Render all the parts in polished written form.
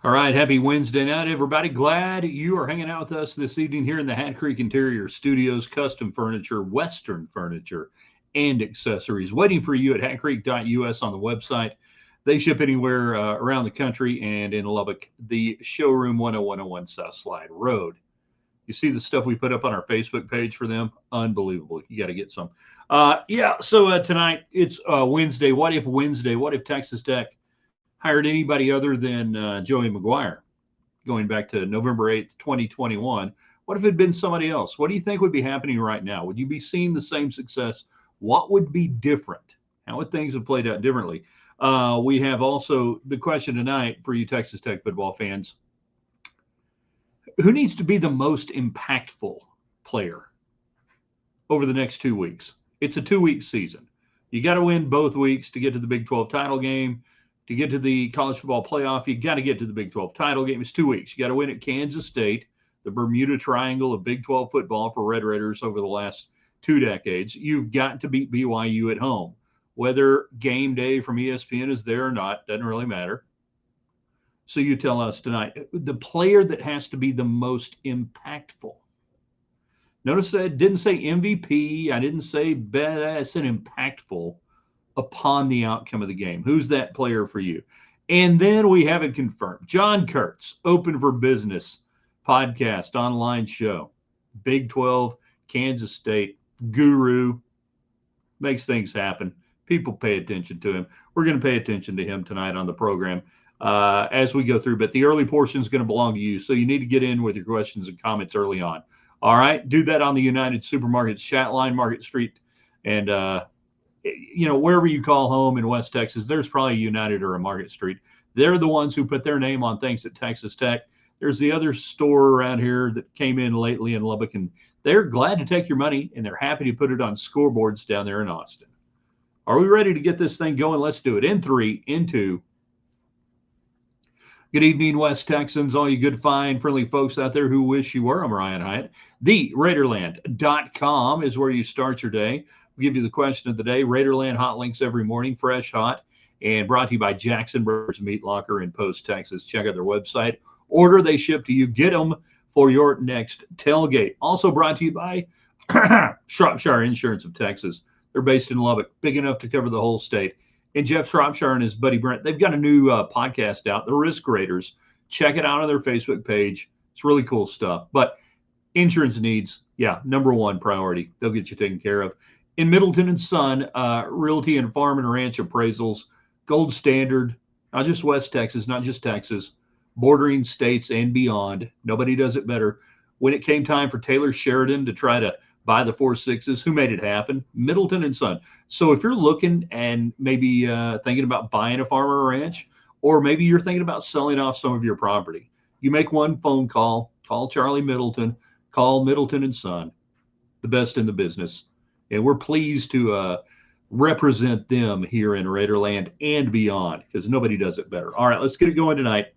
All right, happy Wednesday night, everybody. Glad you are hanging out with us this evening here in the Hat Creek Interior Studios. Custom furniture, Western furniture, and accessories waiting for you at hatcreek.us on the website. They ship anywhere around the country and in Lubbock, the showroom 10101 South Slide Road. You see the stuff we put up on our Facebook page for them? Unbelievable. You got to get some. So tonight it's Wednesday. What if Wednesday? What if Texas Tech hired anybody other than Joey McGuire going back to November 8th, 2021? What if it had been somebody else? What do you think would be happening right now? Would you be seeing the same success? What would be different? How would things have played out differently? We have also the question tonight for you Texas Tech football fans. Who needs to be the most impactful player over the next 2 weeks? It's a 2 week season. You got to win both weeks to get to the Big 12 title game. To get to the college football playoff, you got to get to the Big 12 title game. It's 2 weeks. You got to win at Kansas State, the Bermuda Triangle of Big 12 football for Red Raiders over the last 2 decades. You've got to beat BYU at home. Whether game day from ESPN is there or not, doesn't really matter. So you tell us tonight, the player that has to be the most impactful. Notice that I didn't say MVP. I didn't say best. I said impactful upon the outcome of the game. Who's that player for you? And then we have it confirmed. John Kurtz, Open for Business podcast, online show. Big 12, Kansas State, guru, makes things happen. People pay attention to him. We're going to pay attention to him tonight on the program as we go through. But the early portion is going to belong to you, so you need to get in with your questions and comments early on. All right? Do that on the United Supermarkets chat line, Market Street, and wherever you call home in West Texas, there's probably a United or a Market Street. They're the ones who put their name on things at Texas Tech. There's the other store around here that came in lately in Lubbock, and they're glad to take your money, and they're happy to put it on scoreboards down there in Austin. Are we ready to get this thing going? Let's do it. In 3, in 2. Good evening, West Texans, all you good, fine, friendly folks out there who wish you were. I'm Ryan Hyatt. The Raiderland.com is where you start your day. We'll give you the question of the day. Raiderland hot links every morning, fresh, hot, and brought to you by Jackson Burgers Meat Locker in Post, Texas. Check out their website. Order, they ship to you. Get them for your next tailgate. Also brought to you by Shropshire Insurance of Texas. They're based in Lubbock, big enough to cover the whole state. And Jeff Shropshire and his buddy Brent, they've got a new podcast out, The Risk Raiders. Check it out on their Facebook page. It's really cool stuff. But insurance needs, number one priority. They'll get you taken care of. In Middleton and Son, realty and farm and ranch appraisals, gold standard, not just West Texas, not just Texas, bordering states and beyond. Nobody does it better. When it came time for Taylor Sheridan to try to buy the 4.6s, who made it happen? Middleton and Son. So if you're looking and maybe thinking about buying a farm or a ranch, or maybe you're thinking about selling off some of your property, you make one phone call, call Charlie Middleton, call Middleton and Son, the best in the business. And we're pleased to represent them here in Raiderland and beyond, because nobody does it better. All right, let's get it going tonight.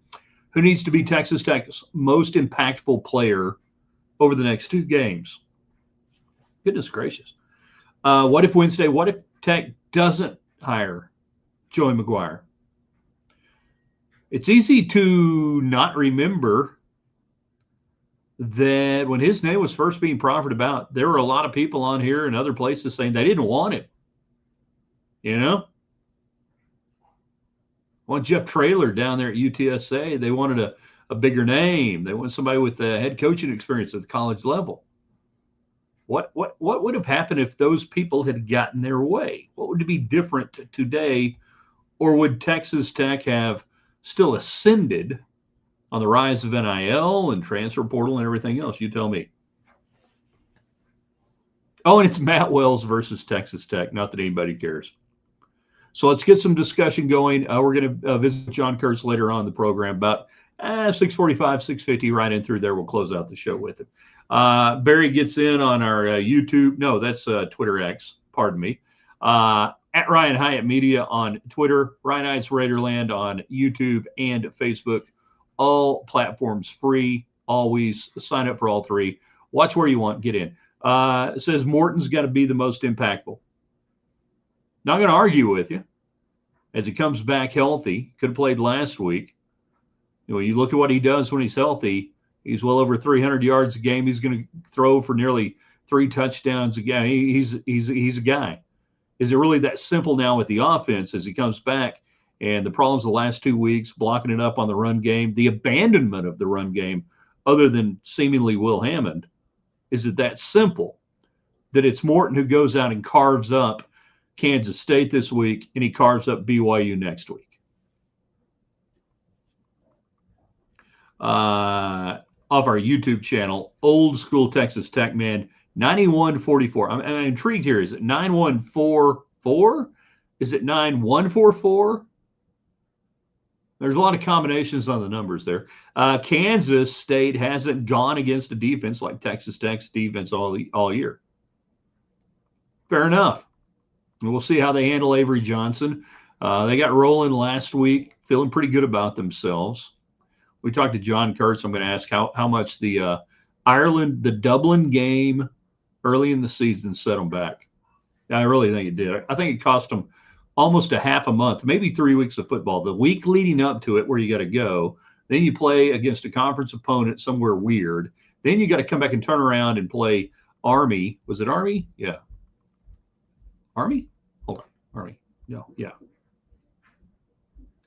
Who needs to be Texas Tech's most impactful player over the next 2 games? Goodness gracious. What if Wednesday? What if Tech doesn't hire Joey McGuire? It's easy to not remember that when his name was first being proffered about, there were a lot of people on here and other places saying they didn't want him. Want Jeff Traylor down there at UTSA. They wanted a bigger name. They want somebody with head coaching experience at the college level. What would have happened if those people had gotten their way? What would be different today? Or would Texas Tech have still ascended on the rise of NIL and transfer portal and everything else? You tell me. Oh, and it's Matt Wells versus Texas Tech. Not that anybody cares. So let's get some discussion going. We're going to visit John Kurtz later on in the program about 6:45, 6:50, right in through there. We'll close out the show with it. Barry gets in on our YouTube. No, that's Twitter X. Pardon me. At Ryan Hyatt Media on Twitter. Ryan Hyatt's Raiderland on YouTube and Facebook. All platforms free. Always sign up for all 3. Watch where you want. Get in. It says Morton's got to be the most impactful. Not going to argue with you. As he comes back healthy, could have played last week. You look at what he does when he's healthy. He's well over 300 yards a game. He's going to throw for nearly 3 touchdowns a game. He's a guy. Is it really that simple now with the offense as he comes back? And the problems the last 2 weeks, blocking it up on the run game, the abandonment of the run game, other than seemingly Will Hammond, is it that simple that it's Morton who goes out and carves up Kansas State this week and he carves up BYU next week? Off our YouTube channel, Old School Texas Tech Man, 9144. I'm intrigued here. Is it 9144? Is it 9144? There's a lot of combinations on the numbers there. Kansas State hasn't gone against a defense like Texas Tech's defense all year. Fair enough. And we'll see how they handle Avery Johnson. They got rolling last week, feeling pretty good about themselves. We talked to John Kurtz. I'm going to ask how much the Dublin game early in the season set them back. I really think it did. I think it cost them almost a half a month, maybe 3 weeks of football. The week leading up to it where you got to go, then you play against a conference opponent somewhere weird. Then you got to come back and turn around and play Army. Was it Army? Yeah. Army? Hold on. Army. No, yeah.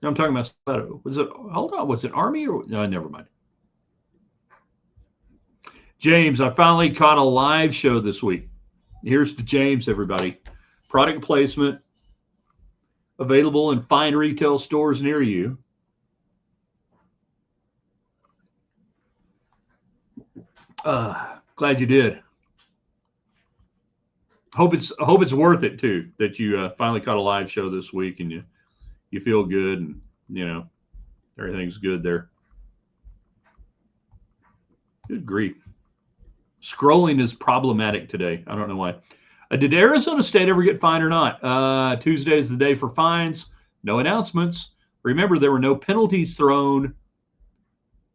No, I'm talking about, was it, hold on, was it Army or, no, never mind. James, I finally caught a live show this week. Here's to James, everybody. Product placement available in fine retail stores near you. Glad you did. Hope it's worth it too that you finally caught a live show this week and you feel good and everything's good there. Good grief. Scrolling is problematic today. I don't know why. Did Arizona State ever get fined or not? Tuesday is the day for fines. No announcements. Remember, there were no penalties thrown.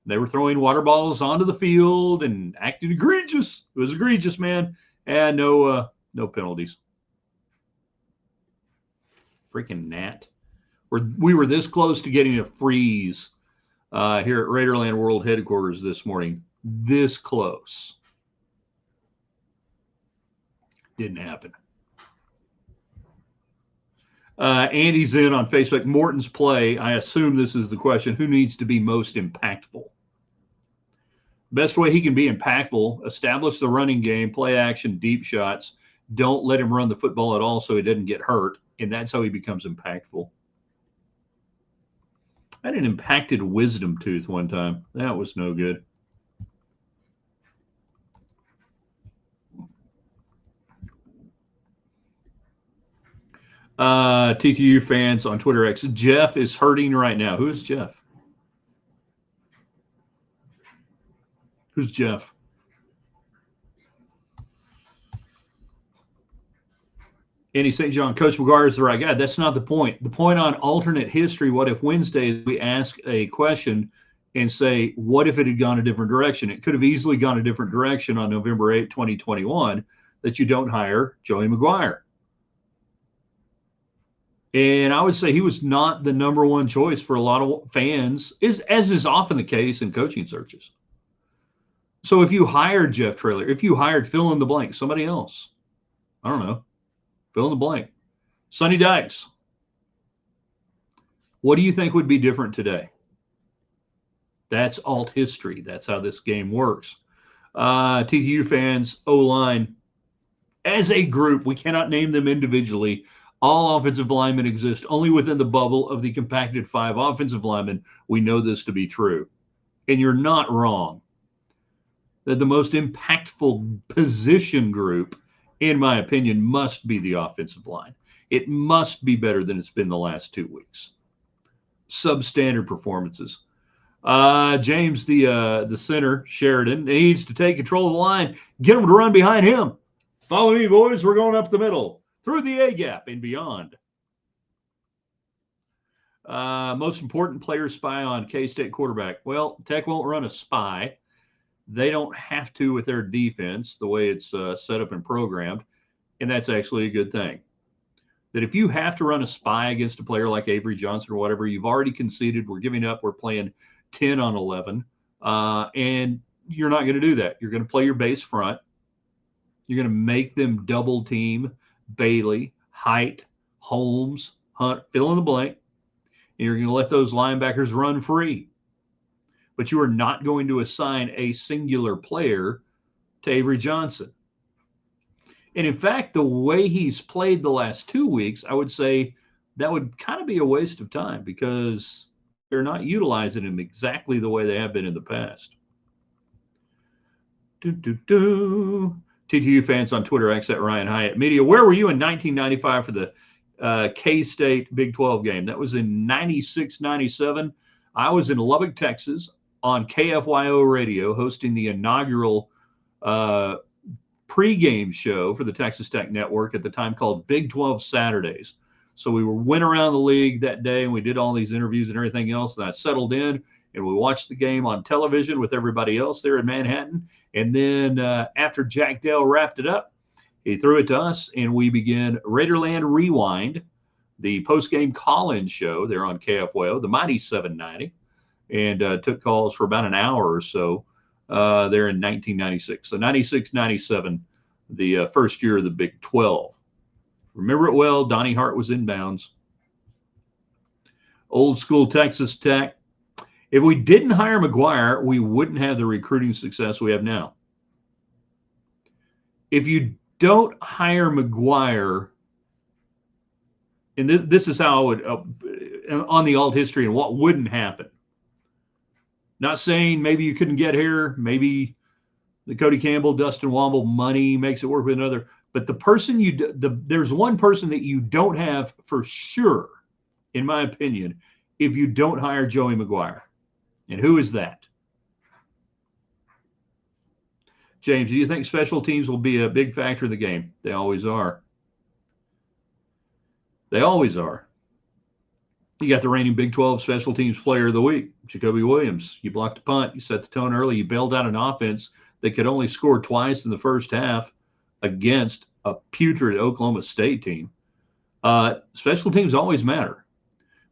They were throwing water bottles onto the field and acting egregious. It was egregious, man. And no penalties. Freaking gnat. We were this close to getting a freeze here at Raiderland World Headquarters this morning. This close. Didn't happen. Andy's in on Facebook. Morton's play. I assume this is the question. Who needs to be most impactful? Best way he can be impactful, establish the running game, play action, deep shots. Don't let him run the football at all so he doesn't get hurt. And that's how he becomes impactful. I had an impacted wisdom tooth one time. That was no good. TTU fans on Twitter X. Jeff is hurting right now. Who is Jeff? Who's Jeff? Andy St. John, Coach McGuire is the right guy. That's not the point. The point on alternate history, what if Wednesday, is we ask a question and say, what if it had gone a different direction? It could have easily gone a different direction on November 8, 2021, that you don't hire Joey McGuire. And I would say he was not the number one choice for a lot of fans, as is often the case in coaching searches. So if you hired Jeff Traylor, if you hired fill in the blank, somebody else, I don't know, fill in the blank, Sonny Dykes, what do you think would be different today? That's alt history. That's how this game works. TTU fans, O-line, as a group, we cannot name them individually. All offensive linemen exist only within the bubble of the compacted 5 offensive linemen. We know this to be true. And you're not wrong that the most impactful position group, in my opinion, must be the offensive line. It must be better than it's been the last 2 weeks. Substandard performances. James, the center, Sheridan, needs to take control of the line. Get him to run behind him. Follow me, boys. We're going up the middle, through the A-gap and beyond. Most important player spy on K-State quarterback. Well, Tech won't run a spy. They don't have to with their defense, the way it's set up and programmed, and that's actually a good thing. That if you have to run a spy against a player like Avery Johnson or whatever, you've already conceded. We're giving up. We're playing 10 on 11. And you're not going to do that. You're going to play your base front. You're going to make them double team Bailey, Height, Holmes, Hunt, fill in the blank. And you're going to let those linebackers run free. But you are not going to assign a singular player to Avery Johnson. And in fact, the way he's played the last 2 weeks, I would say that would kind of be a waste of time because they're not utilizing him exactly the way they have been in the past. TTU fans on Twitter, X at Ryan Hyatt Media. Where were you in 1995 for the K-State Big 12 game? That was in 96, 97. I was in Lubbock, Texas on KFYO radio hosting the inaugural pregame show for the Texas Tech Network at the time called Big 12 Saturdays. So we went around the league that day and we did all these interviews and everything else. And I settled in and we watched the game on television with everybody else there in Manhattan. And then after Jack Dale wrapped it up, he threw it to us and we began Raiderland Rewind, the postgame call-in show there on KFYO, the Mighty 790, and took calls for about an hour or so there in 1996. So 96, 97, the first year of the Big 12. Remember it well. Donnie Hart was inbounds. Old school Texas Tech. If we didn't hire McGuire, we wouldn't have the recruiting success we have now. If you don't hire McGuire, and this is how I would, on the alt history and what wouldn't happen. Not saying maybe you couldn't get here. Maybe the Cody Campbell, Dustin Womble money makes it work with another. But the person there's one person that you don't have for sure, in my opinion, if you don't hire Joey McGuire. And who is that? James, do you think special teams will be a big factor in the game? They always are. They always are. You got the reigning Big 12 Special Teams Player of the Week, Jacoby Williams. You blocked a punt. You set the tone early. You bailed out an offense that could only score twice in the first half against a putrid Oklahoma State team. Special teams always matter.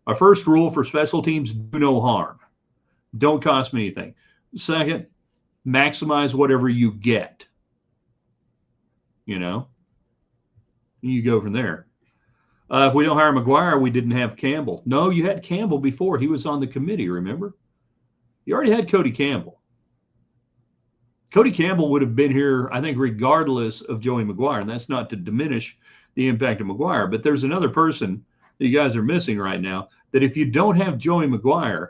My first rule for special teams, do no harm. Don't cost me anything. Second, maximize whatever you get. You know? You go from there. If we don't hire McGuire, we didn't have Campbell. No, you had Campbell before. He was on the committee, remember? You already had Cody Campbell. Cody Campbell would have been here, I think, regardless of Joey McGuire. And that's not to diminish the impact of McGuire. But there's another person that you guys are missing right now, that if you don't have Joey McGuire,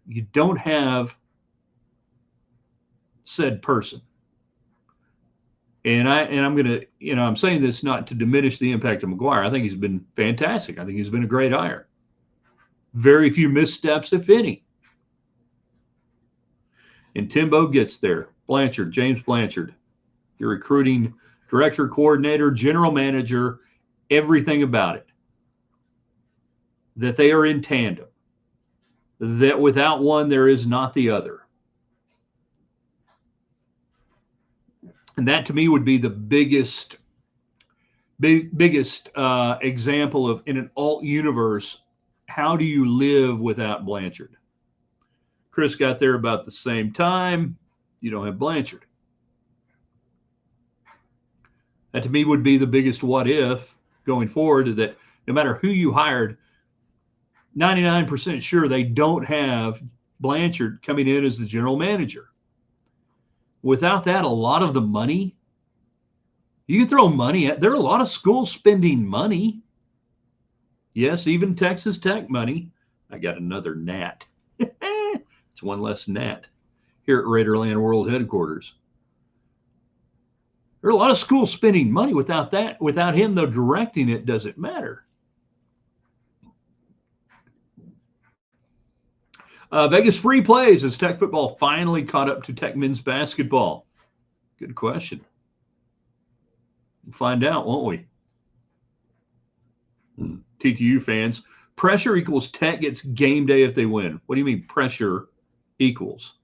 you don't have said person. And I'm going to, I'm saying this not to diminish the impact of McGuire. I think he's been fantastic. I think he's been a great hire. Very few missteps, if any. And Timbo gets there. Blanchard, James Blanchard, your recruiting director, coordinator, general manager, everything about it. That they are in tandem. That without one, there is not the other. And that to me would be the biggest example of, in an alt universe, how do you live without Blanchard? Chris got there about the same time. You don't have Blanchard. That to me would be the biggest what if going forward, that no matter who you hired, 99% sure they don't have Blanchard coming in as the general manager. Without that, a lot of the money, you can throw money at. There are a lot of schools spending money. Yes, even Texas Tech money. I got another gnat. It's one less gnat here at Raiderland World Headquarters. There are a lot of schools spending money. Without that, without him, though, directing it doesn't matter. Vegas free plays as Tech football finally caught up to Tech men's basketball. Good question. We'll find out, won't we? TTU fans, pressure equals Tech gets game day if they win. What do you mean pressure equals?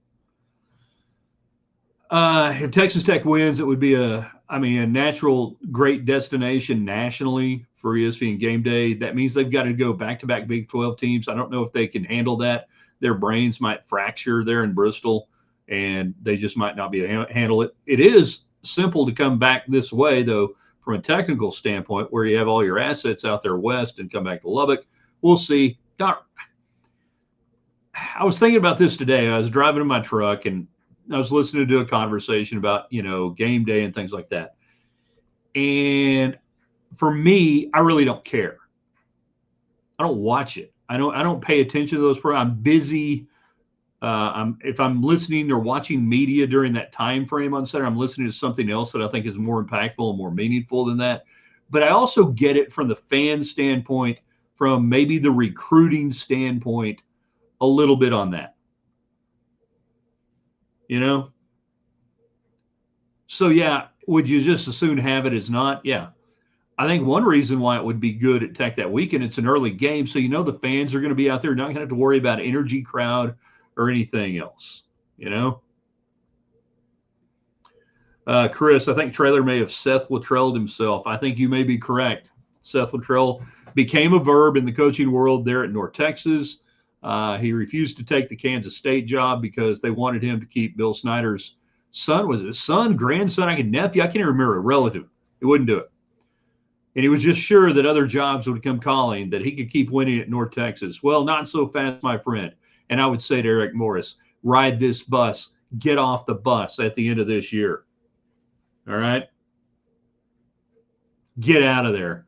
If Texas Tech wins, it would be a natural great destination nationally for ESPN game day. That means they've got to go back-to-back Big 12 teams. I don't know if they can handle that. their brains might fracture there in Bristol, and they just might not be able to handle it. It is simple to come back this way, though, from a technical standpoint, where you have all your assets out there west and come back to Lubbock. We'll see. I was thinking about this today. I was driving in my truck, and I was listening to a conversation about, game day and things like that. And for me, I really don't care. I don't watch it. I don't pay attention to those programs. I'm busy. If I'm listening or watching media during that time frame on Saturday, I'm listening to something else that I think is more impactful and more meaningful than that. But I also get it from the fan standpoint, from maybe the recruiting standpoint, a little bit on that. So yeah, would you just as soon have it as not? Yeah. I think one reason why it would be good at Tech that weekend, it's an early game, so the fans are going to be out there, not going to have to worry about energy crowd or anything else, Chris, I think Traylor may have Seth Luttrelled himself. I think you may be correct. Seth Luttrell became a verb in the coaching world there at North Texas. He refused to take the Kansas State job because they wanted him to keep Bill Snyder's son. Was it his son, grandson, nephew? I can't even remember. A relative. He wouldn't do it. And he was just sure that other jobs would come calling, that he could keep winning at North Texas. Well, not so fast, my friend. And I would say to Eric Morris, ride this bus, get off the bus at the end of this year. All right? Get out of there.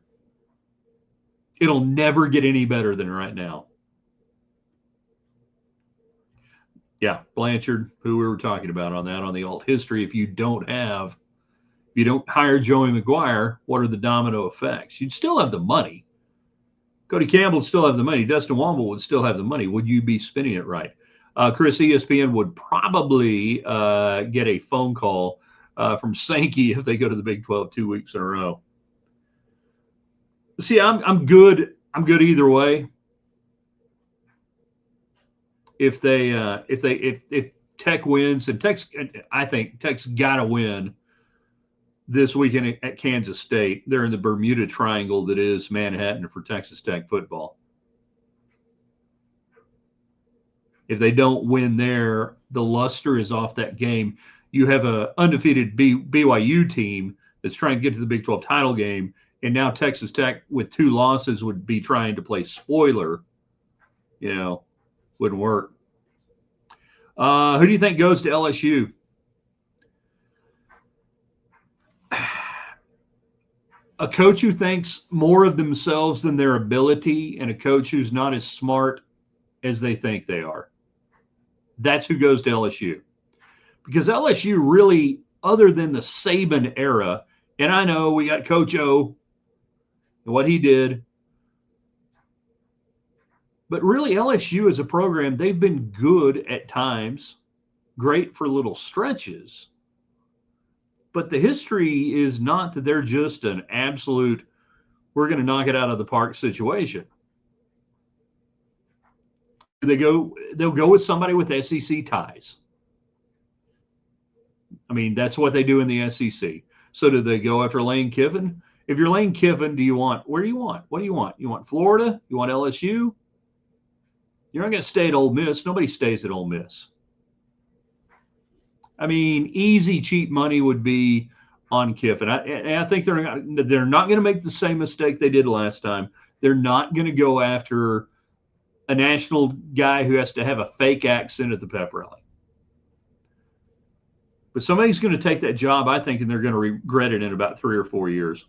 It'll never get any better than right now. Yeah, Blanchard, who we were talking about on that, on the alt history. If you don't hire Joey McGuire, what are the domino effects? You'd still have the money. Cody Campbell would still have the money. Dustin Womble would still have the money. Would you be spending it right? Chris, ESPN would probably get a phone call from Sankey if they go to the Big 12 2 weeks in a row. See, I'm good. I'm good either way. If Tech wins, and I think Tech's got to win this weekend at Kansas State. They're in the Bermuda Triangle that is Manhattan for Texas Tech football. If they don't win there, the luster is off that game. You have an undefeated BYU team that's trying to get to the Big 12 title game, and now Texas Tech with 2 losses would be trying to play spoiler. Wouldn't work. Who do you think goes to LSU? A coach who thinks more of themselves than their ability, and a coach who's not as smart as they think they are. That's who goes to LSU. Because LSU really, other than the Saban era, and I know we got Coach O and what he did, but really LSU as a program, they've been good at times, great for little stretches. But the history is not that they're just an absolute, we're going to knock it out of the park situation. They'll go with somebody with SEC ties. I mean, that's what they do in the SEC. So do they go after Lane Kiffin? If you're Lane Kiffin, where do you want? What do you want? You want Florida? You want LSU? You're not going to stay at Ole Miss. Nobody stays at Ole Miss. I mean, easy, cheap money would be on Kiffin. I think they're not going to make the same mistake they did last time. They're not going to go after a national guy who has to have a fake accent at the pep rally. But somebody's going to take that job, I think, and they're going to regret it in about 3 or 4 years.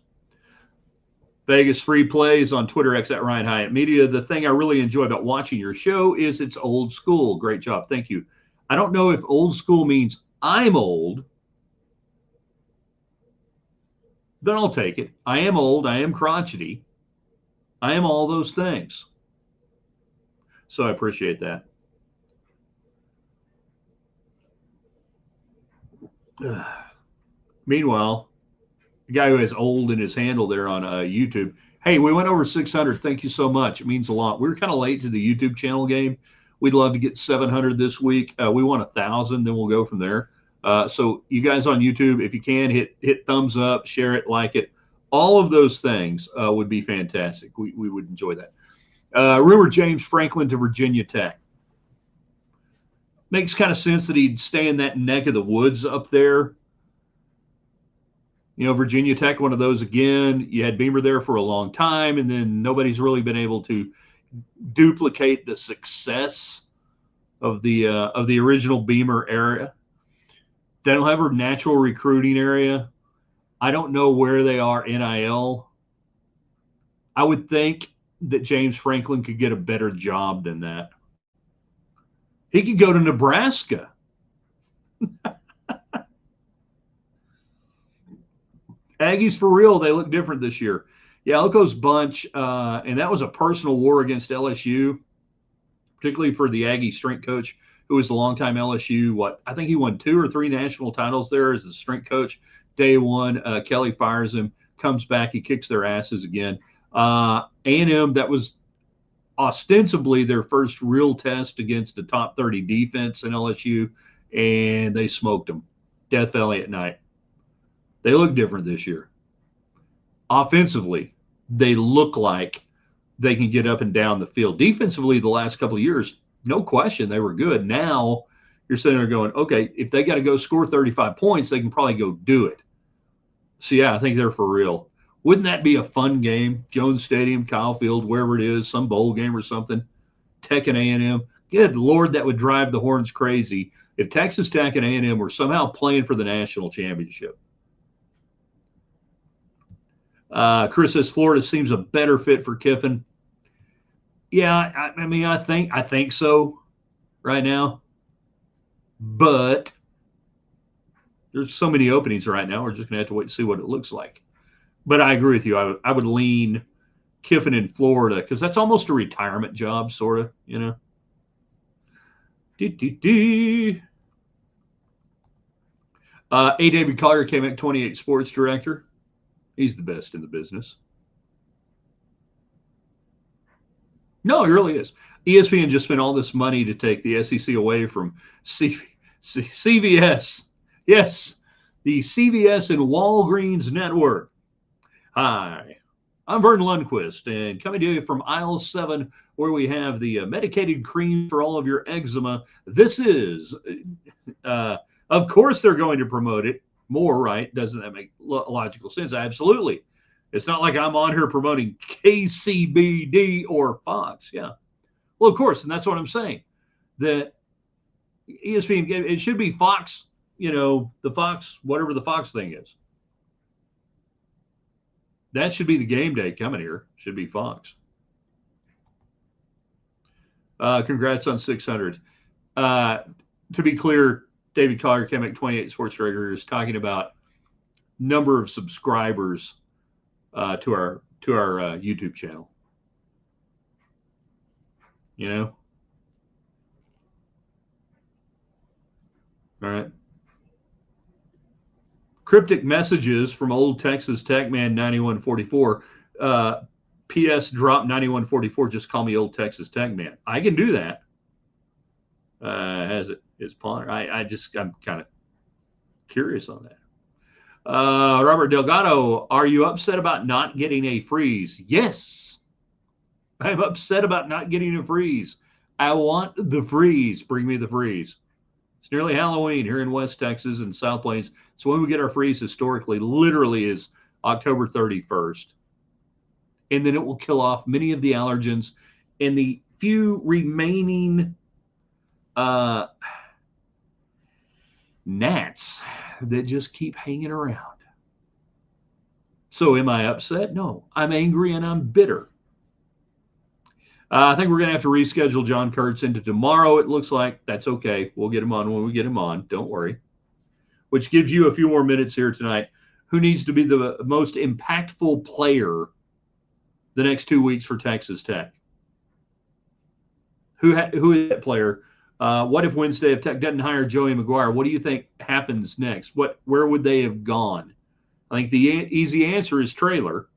Vegas free plays on Twitter, X at Ryan Hyatt Media. The thing I really enjoy about watching your show is it's old school. Great job. Thank you. I don't know if old school means I'm old. Then I'll take it. I am old. I am crotchety. I am all those things. So I appreciate that. Meanwhile, the guy who has old in his handle there on YouTube. Hey, we went over 600. Thank you so much. It means a lot. We were kind of late to the YouTube channel game. We'd love to get 700 this week. We want 1,000, then we'll go from there. So you guys on YouTube, if you can, hit thumbs up, share it, like it. All of those things would be fantastic. We would enjoy that. Rumor James Franklin to Virginia Tech. Makes kind of sense that he'd stay in that neck of the woods up there. You know, Virginia Tech, one of those again. You had Beamer there for a long time, and then nobody's really been able to duplicate the success of the original Beamer era. They don't have a natural recruiting area. I don't know where they are NIL. I would think that James Franklin could get a better job than that. He could go to Nebraska. Aggies for real, they look different this year. Yeah, Elko's bunch, and that was a personal war against LSU, particularly for the Aggie strength coach, who was a longtime LSU. I think he won 2 or 3 national titles there as the strength coach. Day one, Kelly fires him, comes back, he kicks their asses again. A&M, that was ostensibly their first real test against a top 30 defense in LSU, and they smoked them. Death Valley at night. They look different this year. Offensively, they look like they can get up and down the field. Defensively, the last couple of years, no question, they were good. Now you're sitting there going, okay, if they got to go score 35 points, they can probably go do it. So, yeah, I think they're for real. Wouldn't that be a fun game? Jones Stadium, Kyle Field, wherever it is, some bowl game or something. Tech and A&M. Good Lord, that would drive the Horns crazy if Texas Tech and A&M were somehow playing for the national championship. Chris says Florida seems a better fit for Kiffin. Yeah, I mean, I think so right now. But there's so many openings right now. We're just going to have to wait and see what it looks like. But I agree with you. I would lean Kiffin in Florida because that's almost a retirement job, sort of, you know. A. David Collier came at 28 sports director. He's the best in the business. No, he really is. ESPN just spent all this money to take the SEC away from CVS. Yes, the CVS and Walgreens network. Hi, I'm Vern Lundquist, and coming to you from aisle 7, where we have the medicated cream for all of your eczema. This is, of course, they're going to promote it more, right? Doesn't that make logical sense? Absolutely. It's not like I'm on here promoting KCBD or Fox. Yeah. Well, of course, and that's what I'm saying. That ESPN, it should be Fox, you know, the Fox, whatever the Fox thing is. That should be the game day coming here. Should be Fox. Congrats on 600. To be clear, David Collier, Chemic 28 Sports Director, is talking about number of subscribers to our YouTube channel. You know? All right. Cryptic messages from old Texas Tech man 9144. P.S. drop 9144. Just call me old Texas Tech man. I can do that. As it is Ponder. I'm kind of curious on that. Robert Delgado, are you upset about not getting a freeze? Yes. I'm upset about not getting a freeze. I want the freeze. Bring me the freeze. It's nearly Halloween here in West Texas and South Plains. So when we get our freeze historically, literally is October 31st. And then it will kill off many of the allergens and the few remaining gnats that just keep hanging around. So am I upset? No, I'm angry and I'm bitter. I think we're going to have to reschedule John Kurtz into tomorrow. It looks like that's okay. We'll get him on when we get him on. Don't worry. Which gives you a few more minutes here tonight. Who needs to be the most impactful player the next 2 weeks for Texas Tech? Who is that player? What if Wednesday, if Tech doesn't hire Joey McGuire, what do you think happens next? Where would they have gone? I think the easy answer is Traylor,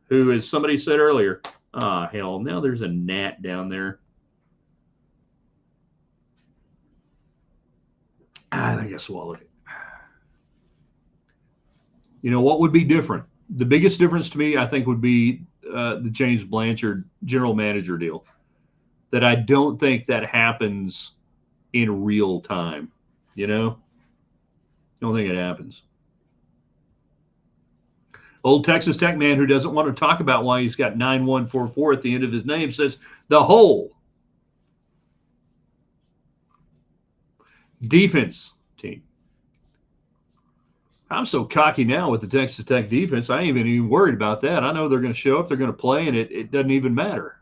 who, as somebody said earlier, hell, now there's a gnat down there. I think I swallowed it. You know, what would be different? The biggest difference to me, I think, would be the James Blanchard general manager deal. That I don't think that happens in real time. You know? I don't think it happens. Old Texas Tech man who doesn't want to talk about why he's got 9144 at the end of his name says the whole defense team. I'm so cocky now with the Texas Tech defense. I ain't even worried about that. I know they're going to show up, they're going to play, and it doesn't even matter.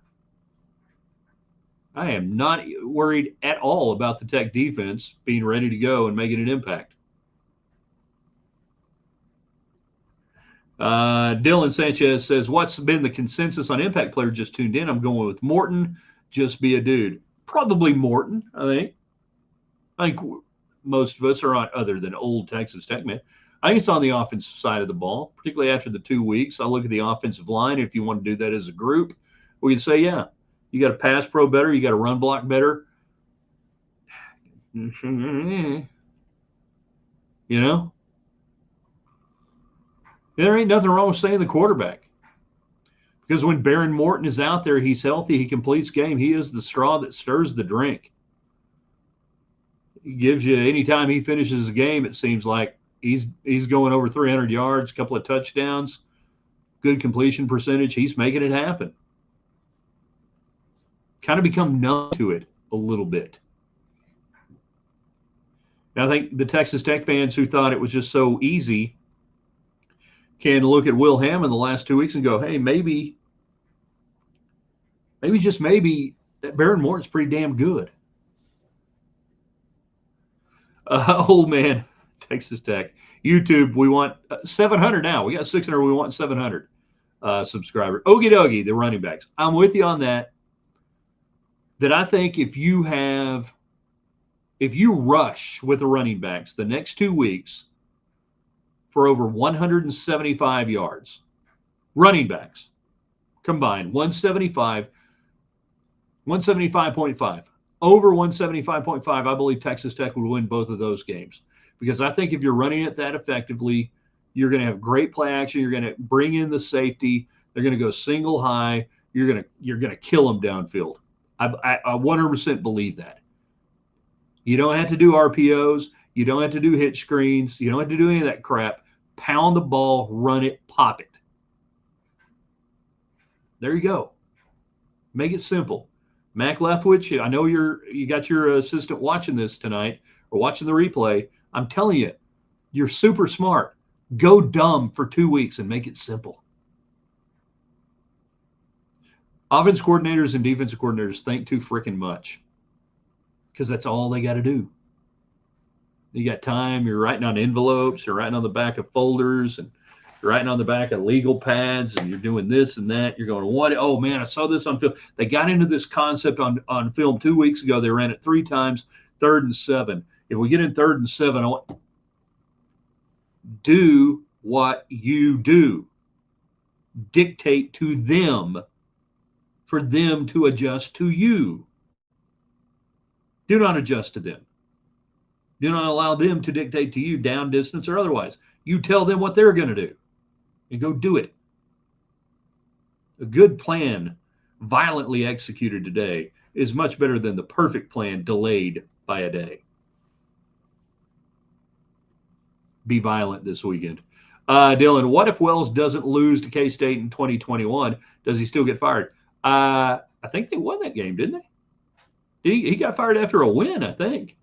I am not worried at all about the Tech defense being ready to go and making an impact. Dylan Sanchez says, what's been the consensus on impact player just tuned in? I'm going with Morton. Just be a dude. Probably Morton, I think. I think most of us are on, other than old Texas Tech man. I think it's on the offensive side of the ball, particularly after the 2 weeks. I look at the offensive line. If you want to do that as a group, we can say, yeah, you got to pass pro better. You got to run block better. You know? There ain't nothing wrong with saying the quarterback. Because when Baron Morton is out there, he's healthy, he completes game. He is the straw that stirs the drink. He gives you, anytime he finishes a game, it seems like he's going over 300 yards, a couple of touchdowns, good completion percentage. He's making it happen. Kind of become numb to it a little bit. Now, I think the Texas Tech fans who thought it was just so easy can look at Will Hammond the last 2 weeks and go, hey, maybe just maybe that Baron Morton's pretty damn good. Old man, Texas Tech. YouTube, we want 700 now. We got 600. We want 700 subscribers. Okie dokie, the running backs. I'm with you on that. That I think if you rush with the running backs the next 2 weeks for over 175 yards, running backs combined, 175.5. Over 175.5, I believe Texas Tech would win both of those games. Because I think if you're running it that effectively, you're going to have great play action. You're going to bring in the safety. They're going to go single high. You're going to kill them downfield. I 100% believe that. You don't have to do RPOs. You don't have to do hitch screens. You don't have to do any of that crap. Pound the ball, run it, pop it. There you go. Make it simple. Mac Leftwich, I know you got your assistant watching this tonight or watching the replay. I'm telling you, you're super smart. Go dumb for 2 weeks and make it simple. Offense coordinators and defensive coordinators think too freaking much because that's all they got to do. You got time. You're writing on envelopes. You're writing on the back of folders, and you're writing on the back of legal pads, and you're doing this and that. You're going, what? Oh, man, I saw this on film. They got into this concept on film 2 weeks ago. They ran it 3 times, 3rd and 7. If we get in 3rd and 7, I want do what you do. Dictate to them for them to adjust to you. Do not adjust to them. Do not allow them to dictate to you, down, distance, or otherwise. You tell them what they're going to do and go do it. A good plan violently executed today is much better than the perfect plan delayed by a day. Be violent this weekend. Dylan, what if Wells doesn't lose to K-State in 2021? Does he still get fired? I think they won that game, didn't they? He got fired after a win, I think.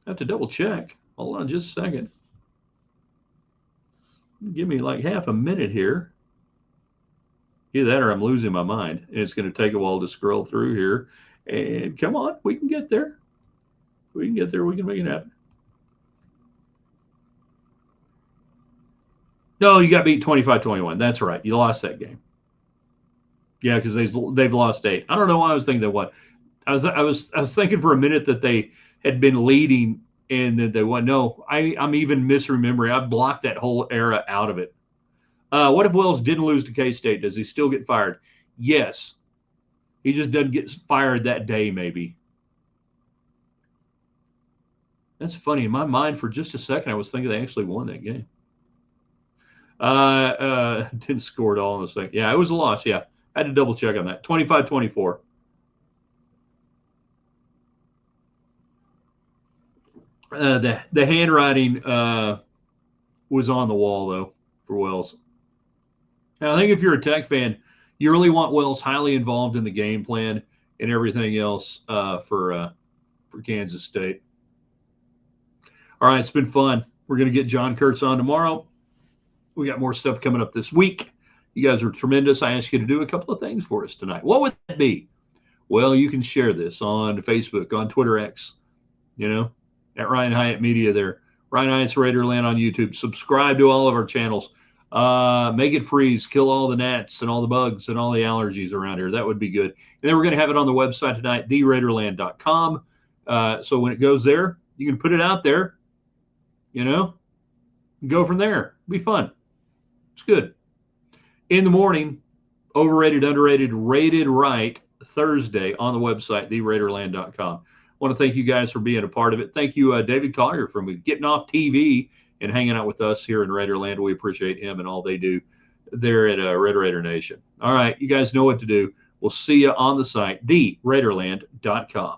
I have to double check. Hold on just a second. Give me like half a minute here. Either that or I'm losing my mind. And it's going to take a while to scroll through here. And come on, we can get there. We can get there. We can make it happen. No, you got beat 25-21. That's right. You lost that game. Yeah, because they've lost 8. I don't know why I was thinking that what. I was thinking for a minute that they had been leading and that they won. No, I'm even misremembering. I blocked that whole era out of it. What if Wells didn't lose to K-State? Does he still get fired? Yes. He just doesn't get fired that day, maybe. That's funny. In my mind, for just a second, I was thinking they actually won that game. Didn't score it all in the second. Yeah, it was a loss. Yeah, I had to double check on that. 25-24. The handwriting was on the wall, though, for Wells. And I think if you're a Tech fan, you really want Wells highly involved in the game plan and everything else for Kansas State. All right, it's been fun. We're going to get John Kurtz on tomorrow. We got more stuff coming up this week. You guys are tremendous. I asked you to do a couple of things for us tonight. What would that be? Well, you can share this on Facebook, on Twitter X, at Ryan Hyatt Media there. Ryan Hyatt's Raiderland on YouTube. Subscribe to all of our channels. Make it freeze, kill all the gnats and all the bugs and all the allergies around here. That would be good. And then we're going to have it on the website tonight, theraiderland.com. So when it goes there, you can put it out there, go from there. It'll be fun. It's good. In the morning, overrated, underrated, rated right, Thursday on the website, theraiderland.com. I want to thank you guys for being a part of it. Thank you, David Collier, from Getting Off TV and hanging out with us here in Raiderland. We appreciate him and all they do there at Red Raider Nation. All right, you guys know what to do. We'll see you on the site, theraiderland.com.